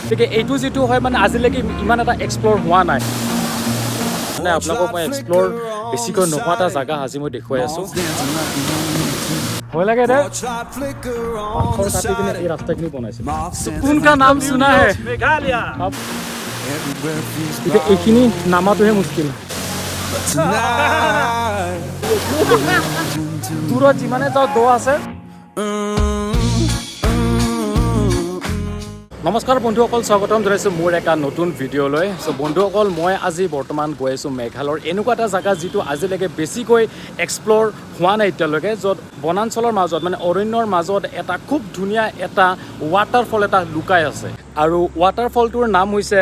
গতিকে এইটো যিটো হয় মানে আজিলৈকে ইমান এটা এক্সপ্ল'ৰ হোৱা নাই মানে আপোনালোকক মই এক্সপ্ল'ৰ বেছিকৈ নোহোৱা এটা জেগা আজি মই দেখুৱাই আছোঁ ভয় লাগে দে পাথৰ কাটি কিনে এই ৰাস্তাখিনি বনাইছে সুকুন কা নাম শুনা হে মেঘালয়া এতিয়া এইখিনি নামাটোহে মুস্কিল দূৰত যিমানে যাওঁ দ আছে নমস্কাৰ বন্ধুসকল স্বাগতম জনাইছোঁ মোৰ এটা নতুন ভিডিঅ'লৈ চ' বন্ধুসকল মই আজি বৰ্তমান গৈ আছোঁ মেঘালয়ৰ এনেকুৱা এটা জেগা যিটো আজিলৈকে বেছিকৈ এক্সপ্ল'ৰ হোৱা নাই এতিয়ালৈকে য'ত বনাঞ্চলৰ মাজত মানে অৰণ্যৰ মাজত এটা খুব ধুনীয়া এটা ৱাটাৰফল এটা লুকাই আছে আৰু ৱাটাৰফলটোৰ নাম হৈছে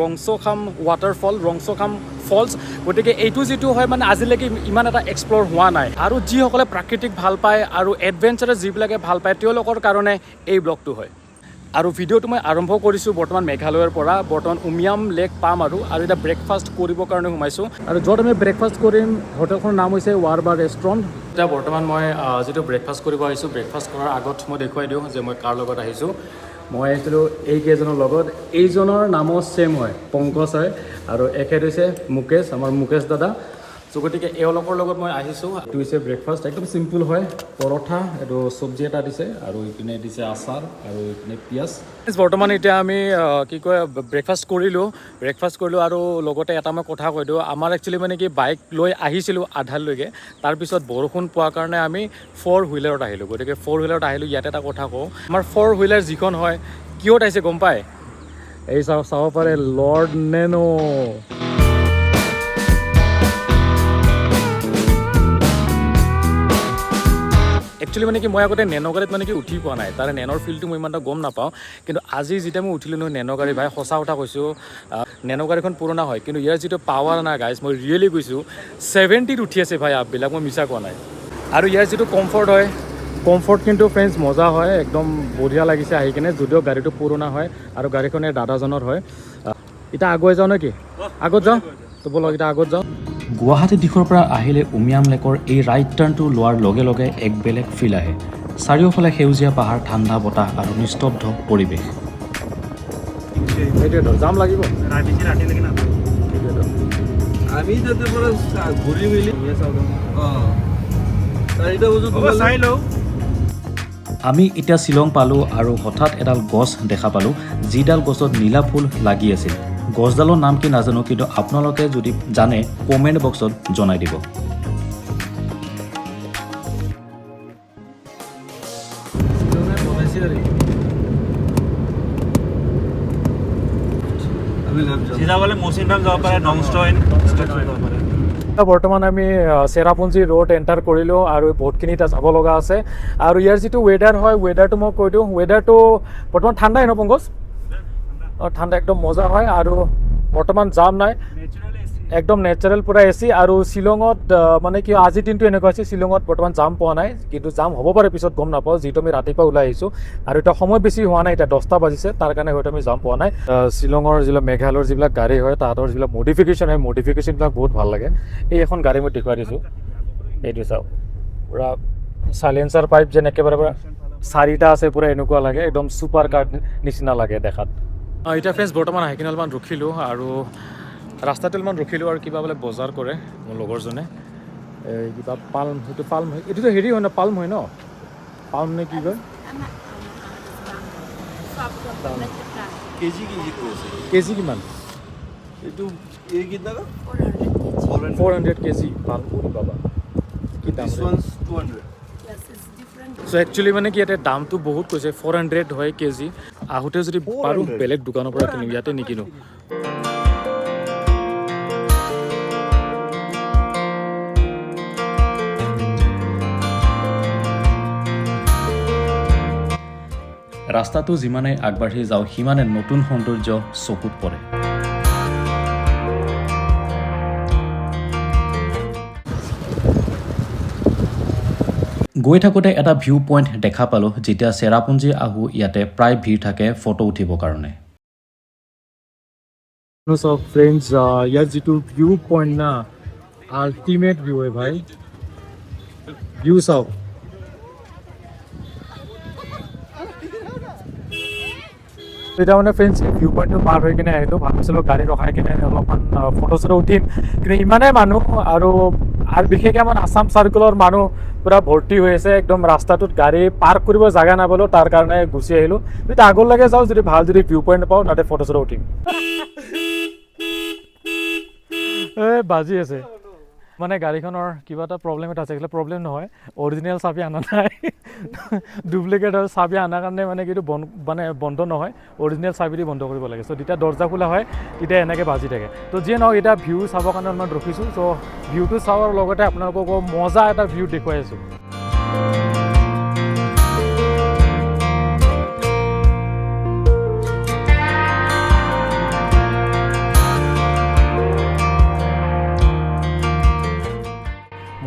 ৰংচখাম ৱাটাৰফল ৰংচখাম ফলছ গতিকে এইটো যিটো হয় মানে আজিলৈকে ইমান এটা এক্সপ্ল'ৰ হোৱা নাই আৰু যিসকলে প্ৰাকৃতিক ভাল পায় আৰু এডভেঞ্চাৰাছ যিবিলাকে ভাল পায় তেওঁলোকৰ কাৰণে এই ব্লগটো হয় আৰু ভিডিঅ'টো মই আৰম্ভ কৰিছোঁ বৰ্তমান মেঘালয়ৰ পৰা বৰ্তমান উমিয়াম লেক পাম আৰু এতিয়া ব্ৰেকফাষ্ট কৰিবৰ কাৰণে সোমাইছোঁ আৰু য'ত আমি ব্ৰেকফাষ্ট কৰিম হোটেলখনৰ নাম হৈছে ৱাৰবাৰ ৰেষ্টুৰেণ্ট এতিয়া বৰ্তমান মই যিটো ব্ৰেকফাষ্ট কৰিব আহিছোঁ ব্ৰেকফাষ্ট কৰাৰ আগত মই দেখুৱাই দিওঁ যে মই কাৰ লগত আহিছোঁ মই আহিছিলোঁ এইকেইজনৰ লগত এইজনৰ নামো ছেম হয় পংকজ হয় আৰু এখেত হৈছে মুকেশ আমাৰ মুকেশ দাদা চ' গতিকে এওঁলোকৰ লগত মই আহিছোঁ এইটো হৈছে ব্ৰেকফাষ্ট একদম চিম্পুল হয় পৰঠা এইটো চব্জি এটা দিছে আৰু এইপিনে দিছে আচাৰ আৰু এইপিনে পিঁয়াজ বৰ্তমান এতিয়া আমি কি কয় ব্ৰেকফাষ্ট কৰিলোঁ আৰু লগতে এটা মই কথা কৈ দিওঁ আমাৰ একচুৱেলি মানে কি বাইক লৈ আহিছিলোঁ আধালৈকে তাৰপিছত বৰষুণ পোৱাৰ কাৰণে আমি 4 হুইলাৰত আহিলোঁ গতিকে 4 হুইলাৰত আহিলোঁ ইয়াত এটা কথা কওঁ আমাৰ 4 হুইলাৰ যিখন হয় কিয়ত আহিছে গম পায় এই চাব পাৰে লৰ্ড নেনো একচুৱেলি মানে কি মই আগতে নেনো গাড়ীত মানে কি উঠি পোৱা নাই তাৰে নেনৰ ফিল্ডটো মই ইমান এটা গম নাপাওঁ কিন্তু আজি যেতিয়া মই উঠিলোঁ নহয় নেনো গাড়ী ভাই সঁচা কথা কৈছোঁ নেনো গাড়ীখন পুৰণা হয় কিন্তু ইয়াৰ যিটো পাৱাৰ না গাইজ মই ৰিয়েলি কৈছোঁ 70ত উঠি আছে ভাই আপবিলাক মই মিছা কোৱা নাই আৰু ইয়াৰ যিটো কমফৰ্ট হয় কমফৰ্ট কিন্তু ফ্ৰেণ্ডছ মজা হয় একদম বঢ়িয়া লাগিছে আহি কিনে যদিও গাড়ীটো পুৰণা হয় আৰু গাড়ীখন এই দাদাজনৰ হয় এতিয়া আগুৱাই যাওঁ নেকি আগত যাওঁ তো বলক এতিয়া আগত যাওঁ গুৱাহাটী দিশৰ পৰা আহিলে উমিয়াম লেকৰ এই ৰাইট টাৰ্ণটো লোৱাৰ লগে লগে এক বেলেগ ফিল আহে চাৰিওফালে সেউজীয়া পাহাৰ ঠাণ্ডা বতাহ আৰু নিস্তব্ধ পৰিৱেশ এইটোৱেতো যাম লাগিব আমি যাতে পৰা ঘূৰি মেলি আমি এতিয়া শ্বিলং পালোঁ আৰু হঠাৎ এডাল গছ দেখা পালোঁ যিডাল গছত নীলা ফুল লাগি আছিল গছডালৰ নাম কি নাজানো কিন্তু আপোনালোকে যদি জানে কমেণ্ট বক্সত জনাই দিব বৰ্তমান আমি চেৰাপুঞ্জী ৰোড এণ্টাৰ কৰিলোঁ আৰু বহুতখিনি তাত যাব লগা আছে আৰু ইয়াৰ যিটো ৱেডাৰ হয় ৱেডাৰটো মই কৈ দিওঁ ৱেডাৰটো বৰ্তমান ঠাণ্ডাই ন পংকজ ঠাণ্ডা একদম মজা হয় আৰু বৰ্তমান জাম নাই একদম নেচাৰেল পূৰা এচি আৰু শ্বিলঙত মানে কি আজিৰ দিনটো এনেকুৱা হৈছে শ্বিলঙত বৰ্তমান জাম পোৱা নাই কিন্তু জাম হ'ব পাৰে পিছত গম নাপাওঁ যিটো আমি ৰাতিপুৱা ওলাই আহিছোঁ আৰু এতিয়া সময় বেছি হোৱা নাই এতিয়া 10টা বাজিছে তাৰ কাৰণে হয়তো আমি জাম পোৱা নাই শ্বিলঙৰ যিবিলাক মেঘালয়ৰ যিবিলাক গাড়ী হয় তাহাঁতৰ যিবিলাক মডিফিকেশ্যন হয় মডিফিকেশ্যনবিলাক বহুত ভাল লাগে এই এখন গাড়ী মই দেখুৱাই দিছোঁ এইটো চাওক পূৰা চাইলেঞ্চাৰ পাইপ যেন একেবাৰে পূৰা 4টা আছে পূৰা এনেকুৱা লাগে একদম ছুপাৰ কাৰ নিচিনা লাগে দেখাত এতিয়া ফ্ৰেণ্ডছ বৰ্তমান আহি কিনে অলপমান ৰখিলোঁ আৰু ৰাস্তাটো অলপমান ৰখিলোঁ আৰু কিবা বোলে বজাৰ কৰে মোৰ লগৰজনে এই কিবা পাল্ম সেইটো পাল্ম হয় এইটোতো হেৰি হয় ন পাল্ম হয় ন পাল্ম নে কি কয় কেজি কিমান এইটো এই কেইটা 400 কেজি পাল্ম পাবা কি দাম 200 চ' একচুৱেলি মানে কি ইয়াতে দামটো বহুত কৈছে 400 হয় কেজি আহোঁতে যদি পাৰোঁ বেলেগ দোকানৰ পৰা কিনিম ইয়াতে নিকিনো ৰাস্তাটো যিমানে আগবাঢ়ি যাওঁ সিমানে নতুন সৌন্দৰ্য চকুত পৰে গৈ থাকোঁতে এটা ভিউ পইণ্ট দেখা পালোঁ যেতিয়া চেৰাপুঞ্জী আহোঁ ইয়াতে প্ৰায় ভিৰ থাকে ফটো উঠিবৰ কাৰণে সব ফ্ৰেণ্ডছ ইয়াৰ যিটো ভিউ পইণ্ট না আল্টিমেট ভিউ হয় ভাই ভিউ চাওক তেতিয়া মানে ফ্ৰেণ্ডছ ভিউ পইণ্টটো পাৰ হৈ কিনে আহিলোঁ, ভাবিছিলোঁ গাড়ী ৰখাই কিনে অলপমান ফটো চটো উঠিম, কিন্তু ইমানেই মানুহ আৰু বিশেষকৈ আমাৰ আছাম চাৰ্কলৰ মানুহ পূৰা ভৰ্তি হৈ আছে, একদম ৰাস্তাটোত গাড়ী পাৰ্ক কৰিব জেগা নাপালোঁ, তাৰ কাৰণে গুচি আহিলোঁ। যদি আগলৈকে যাওঁ, যদি ভাল যদি ভিউ পইণ্ট পাওঁ, তাতে ফটো চটো উঠিম। বাজি আছে মানে গাড়ীখনৰ কিবা এটা প্ৰব্লেম এটা আছে, এইবিলাক প্ৰব্লেম নহয়, অৰিজিনেল চাবি অনা নাই, ডুপ্লিকেট চাবি অনাৰ কাৰণে মানে কিন্তু বন্ধ নহয়, অৰিজিনেল চাবি দি বন্ধ কৰিব লাগে। চ' যেতিয়া দৰ্জা খোলা হয় তেতিয়া এনেকৈ বাজি থাকে। তো যিয়ে নহওক এতিয়া ভিউ চাবৰ কাৰণে অলপমান ৰখিছোঁ। চ' ভিউটো চাবৰ লগতে আপোনালোকক মজা এটা ভিউ দেখুৱাই আছোঁ।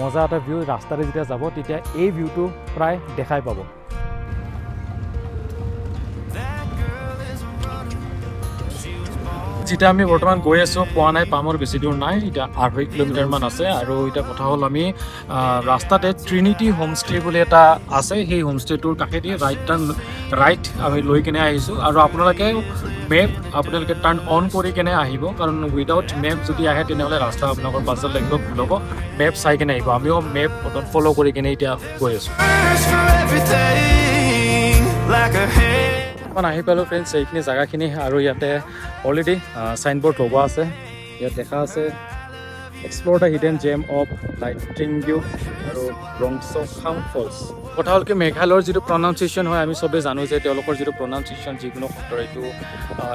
মজা এটা ভিউ, ৰাস্তাৰে যেতিয়া যাব তেতিয়া এই ভিউটো প্ৰায় দেখাই পাব। যেতিয়া আমি বৰ্তমান গৈ আছোঁ, পোৱা নাই, পামৰ বেছি দূৰ নাই, এতিয়া 2.5 কিলোমিটাৰমান আছে। আৰু এতিয়া কথা হ'ল আমি ৰাস্তাতে ট্ৰিনিটি হোমষ্টে বুলি এটা আছে, সেই হোমষ্টেটোৰ কাষেদি ৰাইট আমি লৈ কিনে আহিছোঁ। আৰু আপোনালোকে টাৰ্ণ অন কৰি কিনে আহিব, কাৰণ উইদাউট মেপ যদি আহে তেনেহ'লে ৰাস্তা আপোনালোকৰ পাছত লাগিব ভুল হ'ব। মেপ চাই কিনে আহিব। আমিও মেপ ফ'ল' কৰি কিনে এতিয়া গৈ আছোঁ। আহি পালোঁ ফ্ৰেণ্ডছ এইখিনি জেগাখিনি, আৰু ইয়াতে অলৰেডি চাইনবোৰ্ড লগোৱা আছে। ইয়াত দেখা আছে explore the hidden gem of lighting view আৰু ৰংছ'খাম ফলছ। কথা হ'ল কি মেঘালয়ৰ যিটো প্ৰনাউন্সিয়েশ্যন হয়, আমি চবেই জানো যে তেওঁলোকৰ যিটো প্ৰনাউন্সিয়েশ্যন যিকোনো শব্দৰ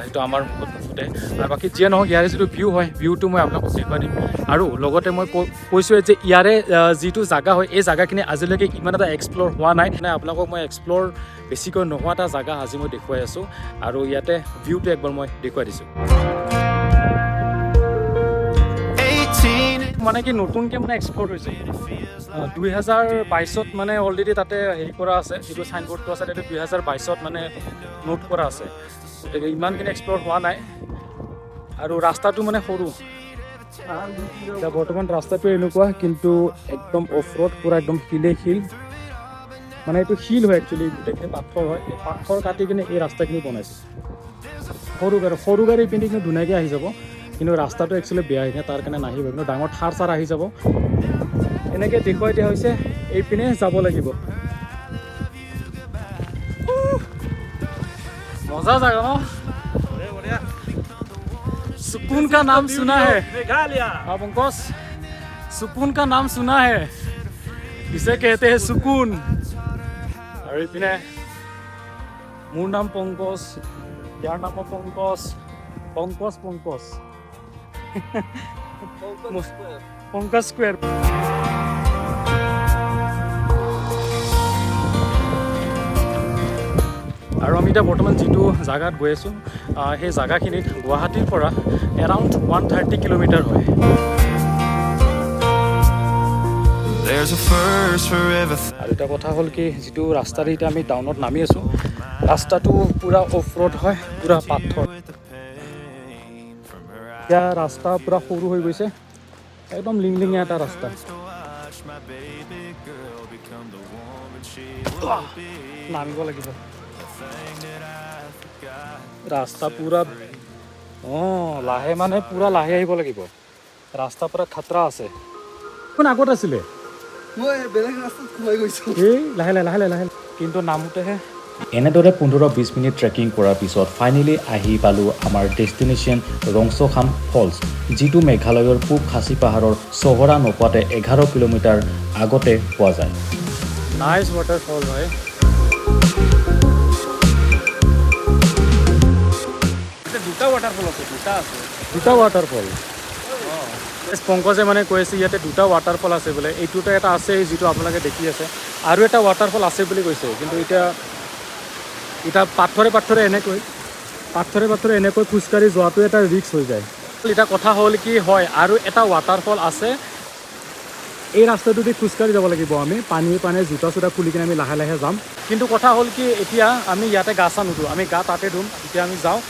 সেইটো আমাৰ মুখত নুফুটে। আৰু বাকী যিয়ে নহওক ইয়াৰে যিটো ভিউ হয়, ভিউটো মই আপোনালোকক দেখুৱাই দিম। আৰু লগতে মই কৈছোঁৱে যে ইয়াৰে যিটো জেগা হয়, এই জেগাখিনি আজিলৈকে ইমান এটা এক্সপ্ল'ৰ হোৱা নাই। আপোনালোকক মই এক্সপ্ল'ৰ বেছিকৈ নোহোৱা এটা জেগা আজি মই দেখুৱাই আছোঁ, আৰু ইয়াতে ভিউটো একবাৰ মই দেখুৱাই দিছোঁ। মানে কি নতুনকৈ মানে এক্সপ্ল'ৰ হৈছে 2022ত মানে অলৰেডি তাতে হেৰি কৰা আছে, যিটো চাইনবোৰ্ডটো আছে তাতে 2022ত মানে নোট কৰা আছে। গতিকে ইমানখিনি এক্সপ্ল'ৰ হোৱা নাই, আৰু ৰাস্তাটো মানে সৰু। এতিয়া বৰ্তমান ৰাস্তাটো এনেকুৱা, কিন্তু একদম অফ ৰোড, পূৰা একদম শিল, মানে এইটো শিল হয় একচুৱেলি, গোটেইখিনি পাথৰ হয়। এই পাথৰ কাটি কিনে এই ৰাস্তাখিনি বনাইছে। সৰু গাড়ী পিন্ধি কিন্তু ধুনীয়াকৈ আহি যাব, কিন্তু ৰাস্তাটো একচুৱেলি বেয়া আহিছে, তাৰ কাৰণে নাহিব। কিন্তু ডাঙৰ থাৰ আহি যাব। এনেকৈ দেখুৱাই দিয়া হৈছে, এইপিনে যাব লাগিব। মজা জাগা ন? सुकून का नाम सुना है हाँ पंकज, सुकून का नाम सुना है, इसे कहते हैं सुकून। और इपिने मोर नाम पंकज, यार नाम पंकज पंकज स्क्वायर। আৰু আমি এতিয়া বৰ্তমান যিটো জেগাত গৈ আছোঁ, সেই জেগাখিনিত গুৱাহাটীৰ পৰা এৰাউণ্ড 130 কিলোমিটাৰ হয়। আৰু এটা কথা হ'ল কি, যিটো ৰাস্তাৰে এতিয়া আমি টাউনত নামি আছোঁ, ৰাস্তাটো পূৰা অফ ৰোড হয়, পূৰা পাথৰ। এতিয়া ৰাস্তা পূৰা সৰু হৈ গৈছে, একদম লিংলিঙীয়া এটা ৰাস্তা। নামিব লাগিব ৰাস্তা পূৰা, লাহে মানে পূৰা লাহে আহিব লাগিব, ৰাস্তা পূৰা খাতৰা আছে। কোন আগত আছিলে? মই বেলেগ ৰাস্তাত সোমাই গৈছোঁ। এই লাহে লাহে কিন্তু নামোতেহে। এনেদৰে 15-20 মিনিট ট্ৰেকিং কৰাৰ পিছত ফাইনেলি আহি পালোঁ আমাৰ ডেষ্টিনেশ্যন ৰংছ'খাম ফলছ, যিটো মেঘালয়ৰ পূব খাচী পাহাৰৰ চহৰা নোপোৱাতে 11 কিলোমিটাৰ আগতে পোৱা যায়। নাইচ ৱাটাৰফল হয়। দুটা ৱাটাৰফল আছে, দুটা ৱাটাৰফল। পংকজে মানে কৈ আছে ইয়াতে দুটা ৱাটাৰফল আছে বোলে। এইটোতে এটা আছে যিটো আপোনালোকে দেখি আছে, আৰু এটা ৱাটাৰফল আছে বুলি কৈছে। কিন্তু এতিয়া পাথৰে এনেকৈ খোজকাঢ়ি যোৱাটো এটা ৰিস্ক হৈ যায়। এতিয়া কথা হ'ল কি হয়, আৰু এটা ৱাটাৰফল আছে, এই ৰাস্তাটো দি খোজকাঢ়ি যাব লাগিব আমি, পানীয়ে জোতা চোতা খুলি কিনে আমি লাহে লাহে যাম। কিন্তু কথা হ'ল কি, এতিয়া আমি ইয়াতে গা চা নুধোঁ, আমি গা তাতে ধুম। এতিয়া আমি যাওঁ,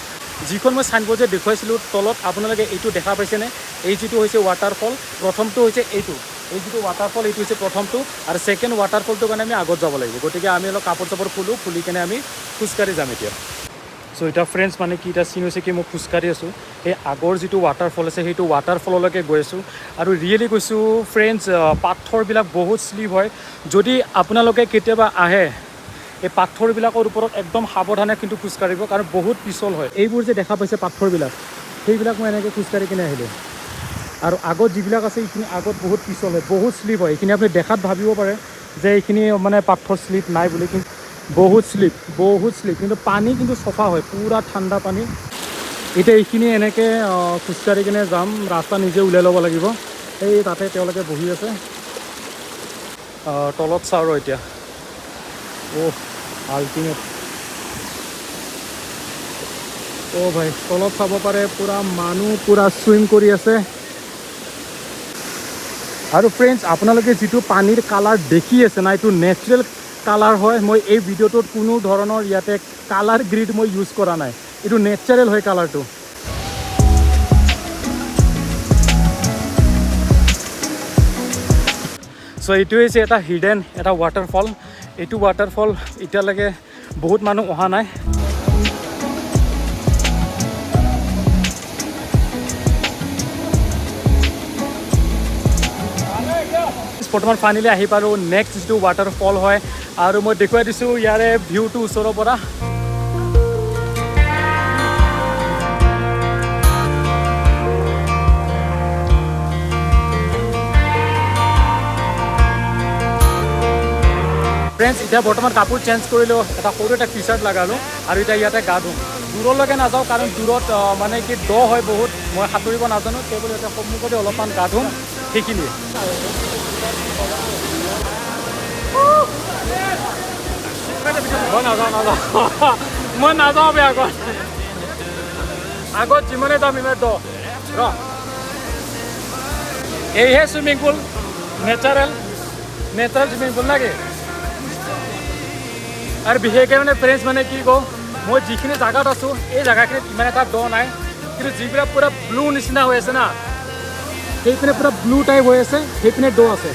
যিখন মই চাইনবোৰ্ড যে দেখুৱাইছিলোঁ তলত, আপোনালোকে এইটো দেখা পাইছেনে? এই যিটো হৈছে ৱাটাৰফল, প্ৰথমটো হৈছে এইটো, এই যিটো ৱাটাৰফল এইটো হৈছে প্ৰথমটো, আৰু ছেকেণ্ড ৱাটাৰফলটোৰ কাৰণে আমি আগত যাব লাগিব। গতিকে আমি অলপ কাপোৰ চাপোৰ খুলি কিনে আমি খোজকাঢ়ি যাম এতিয়া। চ' এতিয়া ফ্ৰেণ্ডছ মানে কি এতিয়া চিন হৈছে কি মই খোজকাঢ়ি আছোঁ সেই আগৰ যিটো ৱাটাৰফল আছে সেইটো ৱাটাৰফললৈকে গৈ আছোঁ আৰু ৰিয়েলি কৈছোঁ ফ্ৰেণ্ডছ পাথৰবিলাক বহুত শ্লিপ হয় যদি আপোনালোকে কেতিয়াবা আহে এই পাথৰবিলাকৰ ওপৰত একদম সাৱধানে কিন্তু খোজকাঢ়িব কাৰণ বহুত পিছল হয় এইবোৰ যে দেখা পাইছে পাথৰবিলাক সেইবিলাক মই এনেকৈ খোজকাঢ়ি কিনে আহিলোঁ আৰু আগত যিবিলাক আছে এইখিনি আগত বহুত পিছল হয় বহুত শ্লিপ হয় এইখিনি আপুনি দেখাত ভাবিব পাৰে যে এইখিনি মানে পাথৰ শ্লিপ নাই বুলি কিন্তু বহুত শ্লিপ কিন্তু পানী কিন্তু চফা হয় পূৰা ঠাণ্ডা পানী এতিয়া এইখিনি এনেকৈ খোজকাঢ়ি কিনে যাম ৰাস্তা নিজে উলিয়াই ল'ব লাগিব এই তাতে তেওঁলোকে বহি আছে তলত চাওঁ আৰু এতিয়া আল্টিমেট ভাই তলত চাব পাৰে পূৰা মানুহ পূৰা চুইম কৰি আছে আৰু ফ্ৰেণ্ডছ আপোনালোকে যিটো পানীৰ কালাৰ দেখি আছে না এইটো নেচাৰেল কালাৰ হয় মই এই ভিডিঅ'টোত কোনো ধৰণৰ ইয়াতে কালাৰ গ্ৰিড মই ইউজ কৰা নাই এইটো নেচাৰেল হয় কালাৰটো চ' এইটোৱে হৈছে এটা হিডেন এটা ৱাটাৰফল এইটো ৱাটাৰফল এতিয়ালৈকে বহুত মানুহ অহা নাই বৰ্তমান ফাইনেলি আহি পালোঁ নেক্সট যিটো ৱাটাৰফল হয় আৰু মই দেখুৱাই দিছোঁ ইয়াৰে ভিউটো ওচৰৰ পৰা ফ্ৰেণ্ডছ এতিয়া বৰ্তমান কাপোৰ চেঞ্জ কৰিলোঁ এটা সৰু এটা টি চাৰ্ট লগালোঁ আৰু এতিয়া ইয়াতে গা ধুম দূৰলৈকে নাযাওঁ কাৰণ দূৰত মানে কি দ হয় বহুত মই সাঁতুৰিব নাজানো কেৱল এতিয়া সন্মুখতে অলপমান গা ধুম সেইখিনিয়ে মই নাযাওঁ বে আগত যিমানে দাম ইমান দ এইহে swimming pool natural swimming pool নাকি আৰু বিশেষকৈ মানে ফ্ৰেণ্ডছ মানে কি কওঁ মই যিখিনি জেগাত আছোঁ এই জেগাখিনিত ইমান এটা দ নাই কিন্তু যিবিলাক পূৰা ব্লু নিচিনা হৈ আছে না সেইপিনে পূৰা ব্লু টাইপ হৈ আছে সেইপিনে দ আছে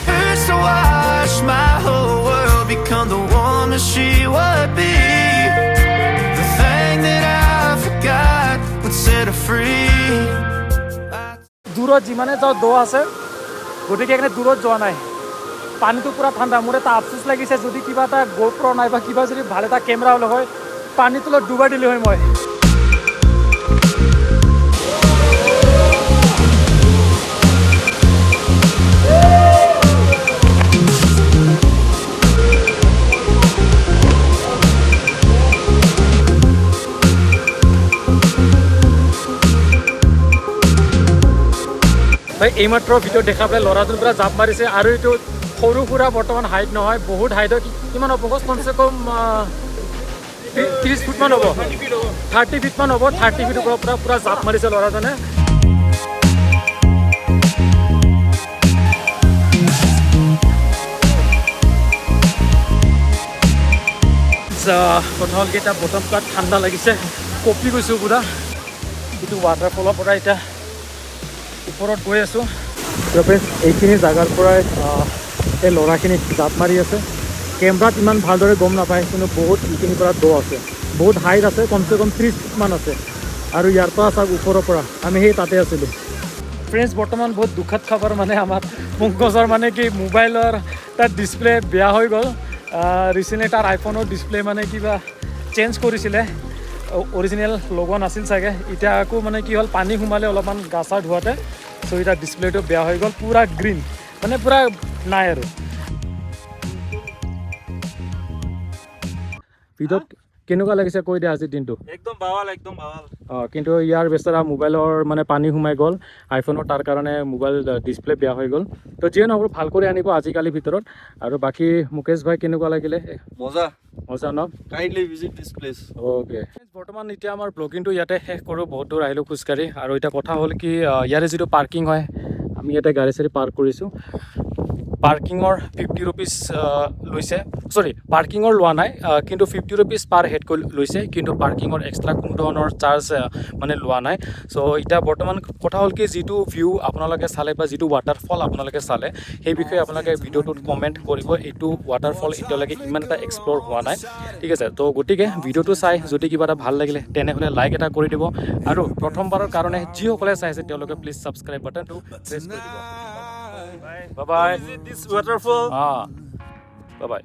দূৰত যিমানে যাওঁ দ আছে গতিকে এইখিনি দূৰত যোৱা নাই পানীটো পূৰা ঠাণ্ডা মোৰ এটা আফচোচ লাগিছে যদি কিবা এটা গোপ্ৰ নাই বা কিবা যদি ভাল এটা কেমেৰা হ'লে হয় পানীৰ তলত ডুবাই দিলোঁ হয় মই এইমাত্ৰ ভিডিঅ' দেখা পালে ল'ৰাজন পূৰা জাপ মাৰিছে আৰু এইটো সৰু সুৰা বৰ্তমান হাইট নহয় বহুত হাইট হয় কিমান হ'ব কমচে কম 30 ফুটমান হ'ব 30 ফিটমান হ'ব 30 ফিট ওপৰৰ পৰা পূৰা জাপ মাৰিছে ল'ৰাজনে কথা হ'ল কি এতিয়া বটম পূৰা ঠাণ্ডা লাগিছে কঁপি গৈছোঁ পূৰা এইটো ৱাটাৰফলৰ পৰা এতিয়া ওপৰত গৈ আছোঁ এইখিনি জেগাৰ পৰাই এই ল'ৰাখিনি জাপ মাৰি আছে কেমেৰাত ইমান ভালদৰে গম নাপায় কিন্তু বহুত এইখিনিৰ পৰা দ আছে বহুত হাইট আছে কমচে কম 30 ফুটমান আছে আৰু ইয়াৰ পৰা চাওক ওপৰৰ পৰা আমি সেই তাতে আছিলোঁ ফ্ৰেণ্ডছ বৰ্তমান বহুত দুখদ খবৰ মানে আমাৰ পংকজৰ মানে কি মোবাইলৰ তাৰ ডিছপ্লে বেয়া হৈ গ'ল ৰিচেণ্টলি তাৰ আইফোনৰ ডিছপ্লে মানে কিবা চেঞ্জ কৰিছিলে অৰিজিনেল লগোৱা নাছিল চাগে এতিয়া আকৌ মানে কি হ'ল পানী সোমালে অলপমান গা চা ধোৱাতে চ' এতিয়া ডিছপ্লেটো বেয়া হৈ গ'ল পূৰা গ্ৰীণ মানে পূৰা নাই আৰু ভিডিঅ'ত কেনেকুৱা লাগিছে কৈ দিয়া আজিৰ দিনটো একদম বাৱাল কিন্তু ইয়াৰ বেচেৰা মোবাইলৰ মানে পানী সোমাই গ'ল আইফোনৰ তাৰ কাৰণে মোবাইল ডিছপ্লে বেয়া হৈ গ'ল তো যিয়ে নহওক ভাল কৰি আনিব আজিকালিৰ ভিতৰত আৰু বাকী মুকেশ ভাই কেনেকুৱা লাগিলে মজা ন কাইণ্ডলি ভিজিট দিছ প্লেচ অ'কে বৰ্তমান এতিয়া আমাৰ ব্লগিংটো ইয়াতে শেষ কৰোঁ বহুত দূৰ আহিলোঁ খোজকাঢ়ি আৰু এতিয়া কথা হ'ল কি ইয়াৰে যিটো পাৰ্কিং হয় আমি ইয়াতে গাড়ী চাড়ী পাৰ্ক কৰিছোঁ পাৰ্কিঙৰ 50 ৰুপিজ লৈছে সৰি পাৰ্কিঙৰ লোৱা নাই কিন্তু 50 ৰুপিজ পাৰ হেড কৈ লৈছে কিন্তু পাৰ্কিঙৰ এক্সট্ৰা কোনো ধৰণৰ চাৰ্জ মানে লোৱা নাই চ' এতিয়া বৰ্তমান কথা হ'ল কি যিটো ভিউ আপোনালোকে চালে বা যিটো ৱাটাৰফল আপোনালোকে চালে সেই বিষয়ে আপোনালোকে ভিডিঅ'টোত কমেণ্ট কৰিব এইটো ৱাটাৰফল এতিয়ালৈকে ইমান এটা এক্সপ্ল'ৰ হোৱা নাই ঠিক আছে তো গতিকে ভিডিঅ'টো চাই যদি কিবা এটা ভাল লাগিলে তেনেহ'লে লাইক এটা কৰি দিব আৰু প্ৰথমবাৰৰ কাৰণে যিসকলে চাইছে তেওঁলোকে প্লিজ ছাবস্ক্ৰাইব বাটনটো প্ৰেছ কৰি দিব bye bye This waterfall. Bye bye